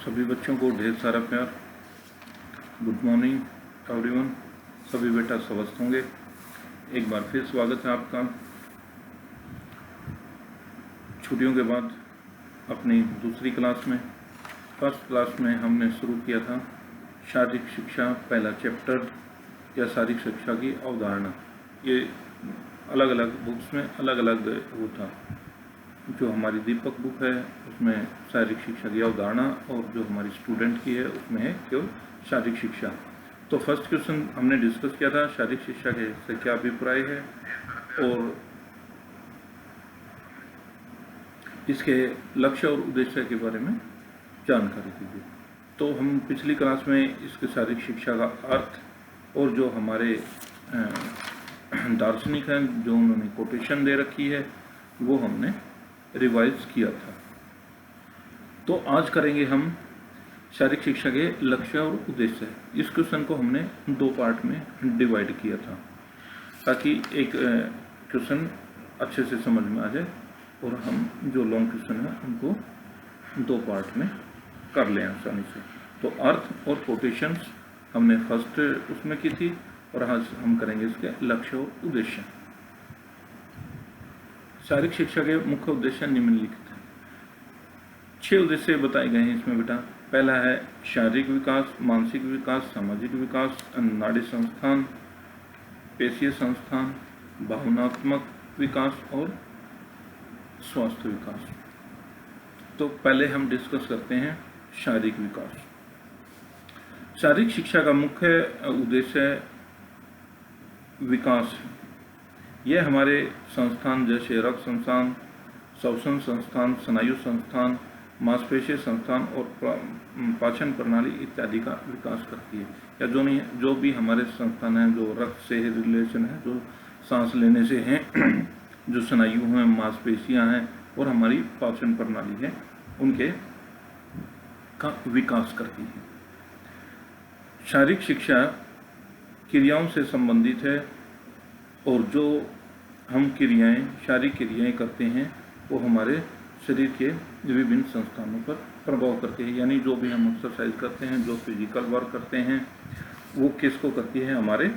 सभी बच्चों को ढेर सारा प्यार। Good morning everyone. सभी बेटा स्वस्थ होंगे। एक बार फिर स्वागत है आपका छुट्टियों के बाद अपनी दूसरी क्लास में। फर्स्ट क्लास में हमने शुरू किया था शारीरिक शिक्षा पहला चैप्टर या शारीरिक शिक्षा की अवधारणा। ये अलग अलग बुक्स में अलग अलग वो था। जो हमारी दीपक बुक है उसमें शारीरिक शिक्षा की अवधारणा और जो हमारी स्टूडेंट की है उसमें है केवल शारीरिक शिक्षा। तो फर्स्ट क्वेश्चन हमने डिस्कस किया था शारीरिक शिक्षा के से क्या अभिप्राय है और इसके लक्ष्य और उद्देश्य के बारे में जानकारी दीजिए। तो हम पिछली क्लास में इसके शारीरिक शिक्षा का अर्थ और जो हमारे दार्शनिक हैं जो उन्होंने कोटेशन दे रखी है वो हमने रिवाइज किया था। तो आज करेंगे हम शारीरिक शिक्षा के लक्ष्य और उद्देश्य। इस क्वेश्चन को हमने दो पार्ट में डिवाइड किया था ताकि एक क्वेश्चन अच्छे से समझ में आ जाए और हम जो लॉन्ग क्वेश्चन है उनको दो पार्ट में कर लें आसानी से। तो अर्थ और कोटेशंस हमने फर्स्ट उसमें की थी और आज हम करेंगे इसके लक्ष्य और उद्देश्य। शारीरिक शिक्षा के मुख्य उद्देश्य निम्नलिखित हैं। 6 उद्देश्य बताए गए हैं इसमें बेटा। पहला है शारीरिक विकास, मानसिक विकास, सामाजिक विकास, नाड़ी संस्थान, पेशीय संस्थान, भावनात्मक विकास और स्वास्थ्य विकास। तो पहले हम डिस्कस करते हैं शारीरिक विकास। शारीरिक शिक्षा का मुख्य उद्देश्य विकास है। यह हमारे संस्थान जैसे रक्त संस्थान, श्वसन संस्थान, स्नायु संस्थान, मांसपेशीय संस्थान और पाचन प्रणाली इत्यादि का विकास करती है। या जो भी हमारे संस्थान हैं जो रक्त से रिलेशन है, जो सांस लेने से हैं, जो स्नायु हैं, मांसपेशियां हैं और हमारी पाचन प्रणाली है, उनके का विकास करती है। शारीरिक शिक्षा क्रियाओं से संबंधित है और जो हम क्रियाएं शारीरिक क्रियाएं करते हैं वो हमारे शरीर के विभिन्न संस्थानों पर प्रभाव करते हैं। यानी जो भी हम एक्सरसाइज करते हैं, जो फिजिकल वर्क करते हैं, वो किसको करती है? हमारे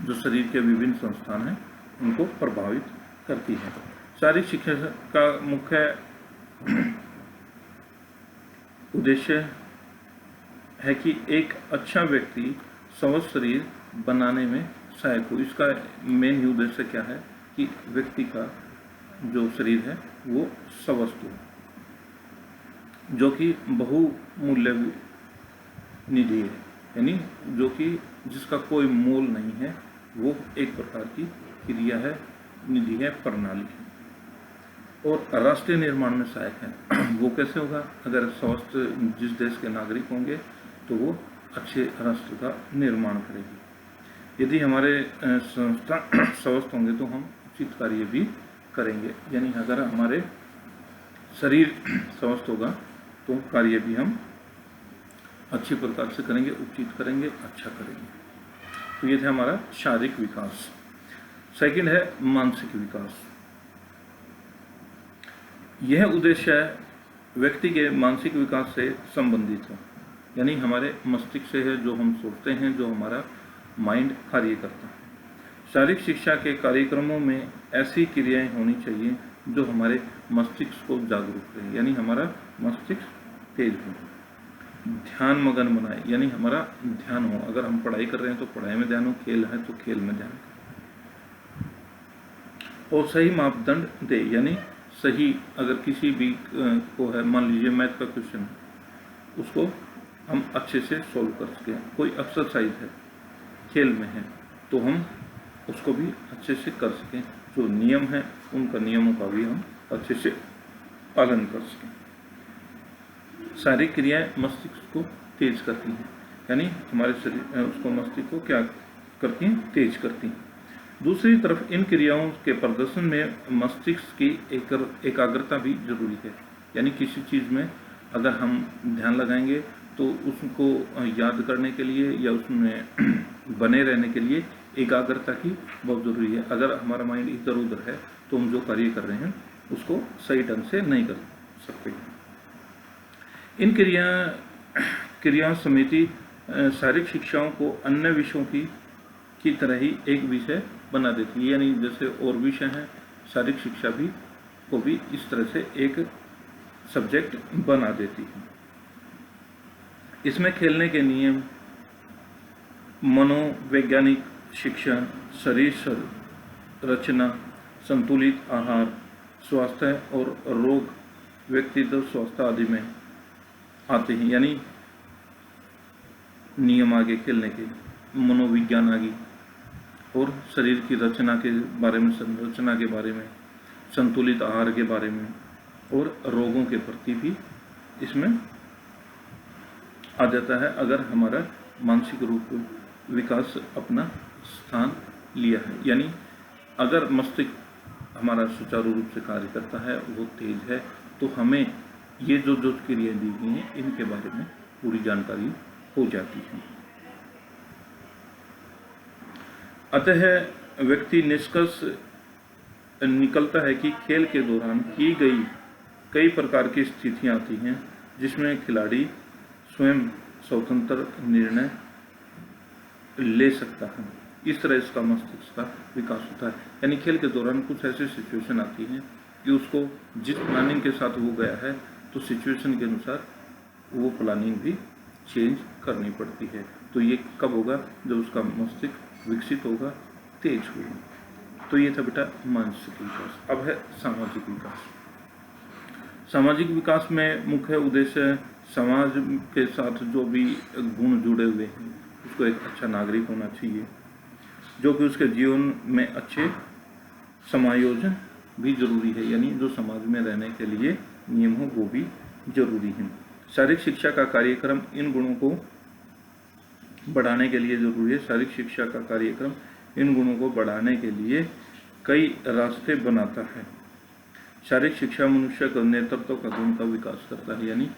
जो शरीर के विभिन्न संस्थान हैं उनको प्रभावित करती है। शारीरिक शिक्षा का मुख्य उद्देश्य है कि एक अच्छा व्यक्ति स्वस्थ शरीर बनाने में सहायक हो। इसका मेन उद्देश्य क्या है कि व्यक्ति का जो शरीर है वो स्वस्थ हो, जो कि बहुमूल्य निधि है, यानी जो कि जिसका कोई मोल नहीं है, वो एक प्रकार की क्रिया है, निधि है, प्रणाली है और राष्ट्रीय निर्माण में सहायक है। वो कैसे होगा? अगर स्वस्थ जिस देश के नागरिक होंगे तो वो अच्छे राष्ट्र का निर्माण करेगी। यदि हमारे संस्था स्वस्थ होंगे तो हम उचित कार्य भी करेंगे। यानी अगर हमारे शरीर स्वस्थ होगा तो कार्य भी हम अच्छे प्रकार से करेंगे, उचित करेंगे, अच्छा करेंगे। तो ये था हमारा शारीरिक विकास। सेकंड है मानसिक विकास। यह उद्देश्य व्यक्ति के मानसिक विकास से संबंधित है। यानी हमारे मस्तिष्क से है, जो हम सोचते हैं, जो हमारा माइंड कार्य करता है। शारीरिक शिक्षा के कार्यक्रमों में ऐसी क्रियाएं होनी चाहिए जो हमारे मस्तिष्क को जागरूक रहे, यानी हमारा मस्तिष्क तेज हो, ध्यान मगन बनाए, यानी हमारा ध्यान हो। अगर हम पढ़ाई कर रहे हैं तो पढ़ाई में ध्यान हो, खेल है तो खेल में ध्यान हो, और सही मापदंड दे। यानी सही, अगर किसी भी को है, मान लीजिए मैथ का क्वेश्चन है, उसको हम अच्छे से सोल्व कर सकें। कोई एक्सरसाइज है, खेल में है, तो हम उसको भी अच्छे से कर सकें। जो नियम है उनका नियमों का भी हम अच्छे से पालन कर सकें। शारीरिक क्रियाएं मस्तिष्क को तेज करती हैं, यानी हमारे शरीर उसको मस्तिष्क को क्या करती हैं? तेज करती हैं। दूसरी तरफ इन क्रियाओं के प्रदर्शन में मस्तिष्क की एकाग्रता भी जरूरी है। यानी किसी चीज़ में अगर हम ध्यान लगाएंगे तो उसको याद करने के लिए या उसमें बने रहने के लिए एकाग्रता की बहुत ज़रूरी है। अगर हमारा माइंड इधर उधर है तो हम जो कार्य कर रहे हैं उसको सही ढंग से नहीं कर सकते। इन क्रिया समिति शारीरिक शिक्षाओं को अन्य विषयों की तरह ही एक विषय बना देती है, यानी जैसे और विषय हैं शारीरिक शिक्षा भी को भी इस तरह से एक सब्जेक्ट बना देती है। इसमें खेलने के नियम, मनोवैज्ञानिक शिक्षण, शरीर रचना, संतुलित आहार, स्वास्थ्य और रोग, व्यक्तित्व स्वास्थ्य आदि में आते हैं, यानी नियम आगे खेलने के, मनोविज्ञान आगे और शरीर की रचना के बारे में, संरचना के बारे में, संतुलित आहार के बारे में और रोगों के प्रति भी इसमें आ जाता है, अगर हमारा मानसिक रूप विकास अपना स्थान लिया है। यानी अगर मस्तिष्क हमारा सुचारू रूप से कार्य करता है, वो तेज है, तो हमें ये जो क्रियाएं दी गई हैं इनके बारे में पूरी जानकारी हो जाती है। अतः व्यक्ति निष्कर्ष निकलता है कि खेल के दौरान की गई कई प्रकार की स्थितियां आती हैं जिसमें खिलाड़ी स्वयं स्वतंत्र निर्णय ले सकता है। इस तरह इसका मस्तिष्क का विकास होता है। यानी खेल के दौरान कुछ ऐसी सिचुएशन आती हैं कि उसको जिस प्लानिंग के साथ वो गया है, तो सिचुएशन के अनुसार वो प्लानिंग भी चेंज करनी पड़ती है। तो ये कब होगा? जब उसका मस्तिष्क विकसित होगा, तेज होगा। तो ये था बेटा मानसिक विकास। अब है सामाजिक विकास। सामाजिक विकास में मुख्य उद्देश्य समाज के साथ जो भी गुण जुड़े हुए हैं, उसको एक अच्छा नागरिक होना चाहिए, जो कि उसके जीवन में अच्छे समायोजन भी जरूरी है। यानी जो समाज में रहने के लिए नियम हो वो भी जरूरी है। शारीरिक शिक्षा का कार्यक्रम इन गुणों को बढ़ाने के लिए जरूरी है। शारीरिक शिक्षा का कार्यक्रम इन गुणों को बढ़ाने के लिए कई रास्ते बनाता है। शारीरिक शिक्षा मनुष्य का नेतृत्व का गुण का विकास करता है। यानी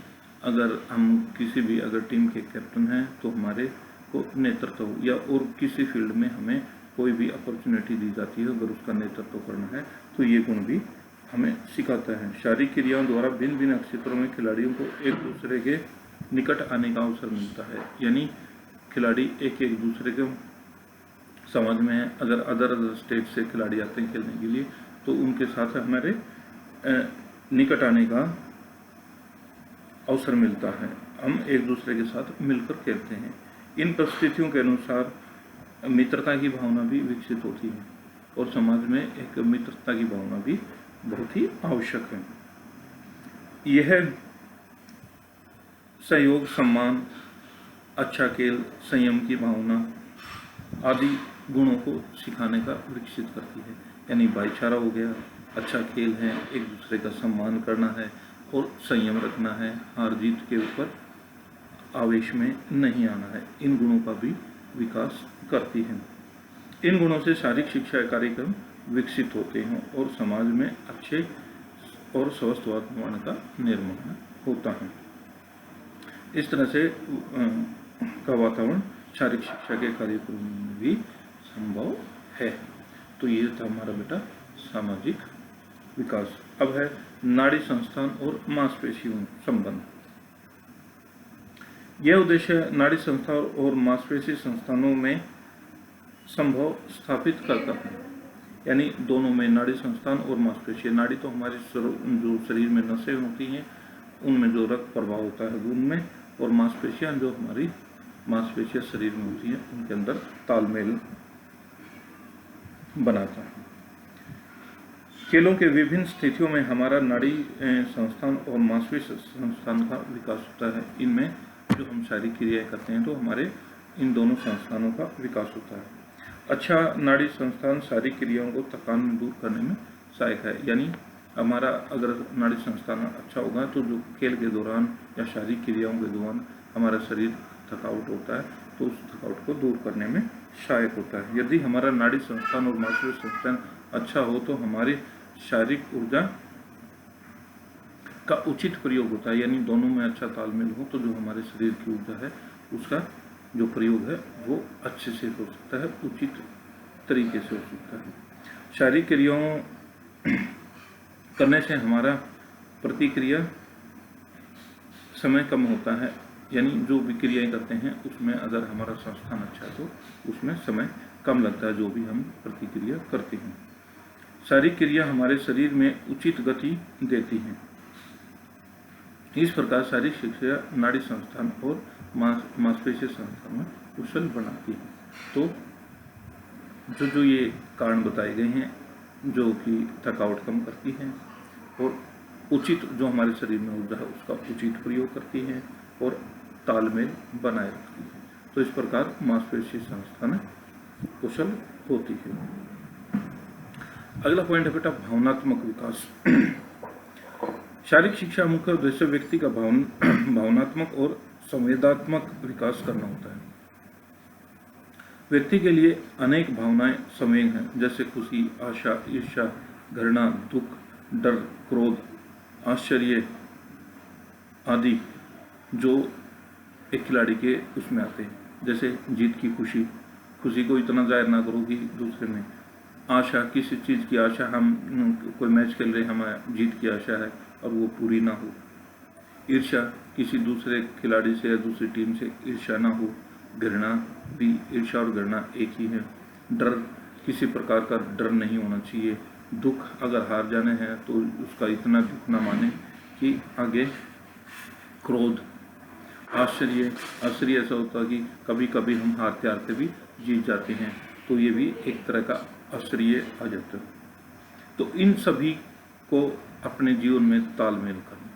अगर हम किसी भी अगर टीम के कैप्टन हैं तो हमारे को नेतृत्व या और किसी फील्ड में हमें कोई भी अपॉर्चुनिटी दी जाती है, अगर उसका नेतृत्व करना है तो ये गुण भी हमें सिखाता है। शारीरिक क्रियाओं द्वारा भिन्न भिन्न क्षेत्रों में खिलाड़ियों को एक दूसरे के निकट आने का अवसर मिलता है। यानी खिलाड़ी एक दूसरे के समाज में है, अगर अदर स्टेट से खिलाड़ी आते हैं खेलने के लिए तो उनके साथ हमारे निकट आने का अवसर मिलता है। हम एक दूसरे के साथ मिलकर खेलते हैं। इन परिस्थितियों के अनुसार मित्रता की भावना भी विकसित होती है और समाज में एक मित्रता की भावना भी बहुत ही आवश्यक है। यह सहयोग, सम्मान, अच्छा खेल, संयम की भावना आदि गुणों को सिखाने का विकसित करती है। यानी भाईचारा हो गया, अच्छा खेल है, एक दूसरे का सम्मान करना है और संयम रखना है, हार जीत के ऊपर आवेश में नहीं आना है। इन गुणों का भी विकास करती है। इन गुणों से शारीरिक शिक्षा कार्यक्रम विकसित होते हैं और समाज में अच्छे और स्वस्थ वातावरण का निर्माण होता है। इस तरह से का वातावरण शारीरिक शिक्षा के कार्यक्रम में भी संभव है। तो ये था हमारा बेटा सामाजिक विकास। अब है नाड़ी संस्थान और मांसपेशियों संबंध। यह उद्देश्य नाड़ी संस्थान और मांसपेशी संस्थानों में संभव स्थापित करता है। यानी दोनों में, नाड़ी संस्थान और मांसपेशी। नाड़ी तो हमारे जो शरीर में नसें होती हैं उनमें जो रक्त प्रवाह होता है उनमें, और मांसपेशियां जो हमारी मांसपेशियां शरीर में होती हैं उनके अंदर तालमेल बनाता है। खेलों के विभिन्न स्थितियों में हमारा नाड़ी संस्थान और मांसपेशी संस्थान का विकास होता है। इनमें जो हम शारीरिक क्रियाएं करते हैं तो हमारे इन दोनों संस्थानों का विकास होता है। अच्छा नाड़ी संस्थान शारीरिक क्रियाओं को थकान में दूर करने में सहायक है। यानी हमारा अगर नाड़ी संस्थान अच्छा होगा तो जो खेल के दौरान या शारीरिक क्रियाओं के दौरान हमारा शरीर थकावट होता है तो उस थकावट को दूर करने में सहायक होता है। यदि हमारा नाड़ी संस्थान और मांसपेशी संस्थान अच्छा हो तो हमारी शारीरिक ऊर्जा का उचित प्रयोग होता है। यानी दोनों में अच्छा तालमेल हो तो जो हमारे शरीर की ऊर्जा है उसका जो प्रयोग है वो अच्छे से हो सकता है, उचित तरीके से हो सकता है। शारीरिक क्रियाओं करने से हमारा प्रतिक्रिया समय कम होता है, यानी जो भी क्रियाएँ करते हैं उसमें अगर हमारा संस्थान अच्छा है तो उसमें समय कम लगता है जो भी हम प्रतिक्रिया करते हैं। शारीरिक क्रिया हमारे शरीर में उचित गति देती हैं। इस प्रकार शारीरिक शिक्षा नाड़ी संस्थान और मांसपेशीय संस्थान में कुशल बनाती है। तो जो ये कारण बताए गए हैं जो कि थकावट कम करती हैं और उचित जो हमारे शरीर में ऊर्जा है उसका उचित प्रयोग करती हैं और तालमेल बनाए रखती है। तो इस प्रकार मांसपेशीय संस्थान कुशल होती है। अगला पॉइंट है बेटा भावनात्मक विकास। शारीरिक शिक्षा मुख्य उद्देश्य व्यक्ति का भावनात्मक और संवेदनात्मक विकास करना होता है। व्यक्ति के लिए अनेक भावनाएं संवेग हैं, जैसे खुशी, आशा, ईर्ष्या, घृणा, दुख, डर, क्रोध, आश्चर्य आदि जो एक खिलाड़ी के उसमें आते हैं। जैसे जीत की खुशी, खुशी को इतना जाहिर ना करो कि दूसरे में। आशा, किसी चीज़ की आशा, हम कोई मैच खेल रहे हैं, हमें जीत की आशा है और वो पूरी ना हो। ईर्ष्या, किसी दूसरे खिलाड़ी से या दूसरी टीम से ईर्ष्या ना हो। घृणा भी, ईर्ष्या और घृणा एक ही है। डर, किसी प्रकार का डर नहीं होना चाहिए। दुख, अगर हार जाने हैं तो उसका इतना दुख ना माने कि आगे। क्रोध, आश्चर्य, आश्चर्य ऐसा होता है कि कभी कभी हम हारते हारते भी जीत जाते हैं, तो ये भी एक तरह का आश्चर्य आ जाता है। तो इन सभी को अपने जीवन में तालमेल करना,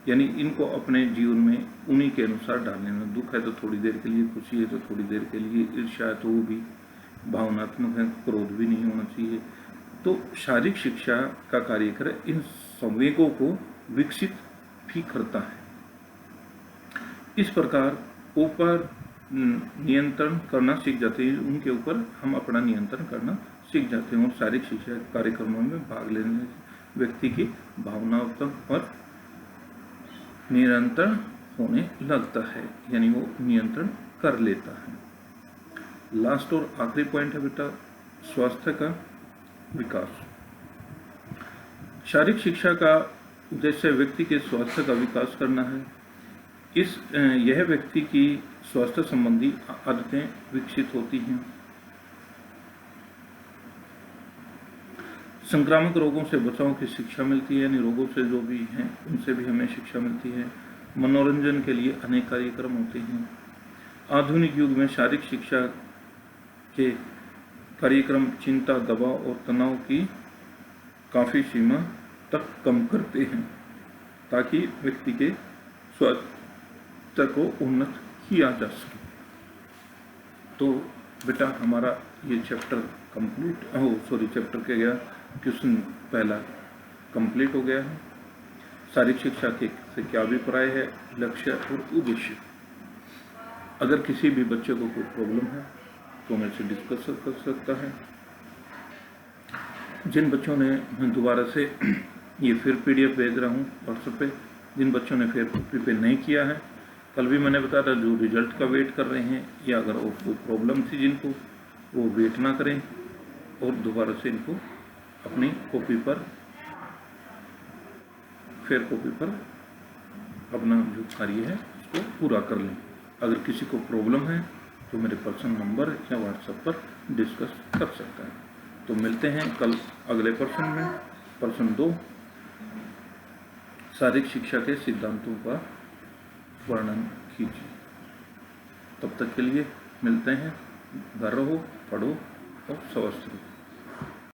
यानी इनको अपने जीवन में उन्हीं के अनुसार डालने में। दुख है तो थोड़ी देर के लिए, खुशी है तो थोड़ी देर के लिए, ईर्ष्या है तो वो भी भावनात्मक है, क्रोध भी नहीं होना चाहिए। तो शारीरिक शिक्षा का कार्यक्रम इन संवेगों को विकसित भी करता है। इस प्रकार ऊपर नियंत्रण करना सीख जाते हैं, उनके ऊपर हम अपना नियंत्रण करना सीख जाते हैं और शारीरिक शिक्षा कार्यक्रमों में भाग लेने से व्यक्ति की भावनात्मक पर नियंत्रण होने लगता है, यानी वो नियंत्रण कर लेता है। लास्ट और आखिरी पॉइंट है बेटा स्वास्थ्य का विकास। शारीरिक शिक्षा का उद्देश्य व्यक्ति के स्वास्थ्य का विकास करना है। यह व्यक्ति की स्वास्थ्य संबंधी आदतें विकसित होती हैं। संक्रामक रोगों से बचाव की शिक्षा मिलती है, यानी रोगों से जो भी हैं उनसे भी हमें शिक्षा मिलती है। मनोरंजन के लिए अनेक कार्यक्रम होते हैं। आधुनिक युग में शारीरिक शिक्षा के कार्यक्रम चिंता, दबाव और तनाव की काफ़ी सीमा तक कम करते हैं ताकि व्यक्ति के स्वास्थ्य को उन्नत किया जा सके। तो बेटा हमारा ये चैप्टर चैप्टर के गया क्वेश्चन पहला कंप्लीट हो गया है। शारीरिक शिक्षा के से क्या अभिप्राय है, लक्ष्य और उद्देश्य। अगर किसी भी बच्चे को कोई प्रॉब्लम है तो मेरे से डिस्कस कर सकता है। जिन बच्चों ने, मैं दोबारा से ये फिर PDF भेज रहा हूँ व्हाट्सएप पे, जिन बच्चों ने फिर प्रिपेयर नहीं किया है, कल भी मैंने बताया था जो रिजल्ट का वेट कर रहे हैं या अगर वो कोई प्रॉब्लम थी जिनको, वो वेट ना करें और दोबारा से इनको अपनी कॉपी पर, फेयर कॉपी पर अपना जो कार्य है उसको पूरा कर लें। अगर किसी को प्रॉब्लम है तो मेरे पर्सनल नंबर या व्हाट्सएप पर डिस्कस कर सकता है। तो मिलते हैं कल अगले पर्सन में, पर्सन 2, शारीरिक शिक्षा के सिद्धांतों का वर्णन कीजिए। तब तक के लिए मिलते हैं। घर रहो, पढ़ो और स्वस्थ रहो।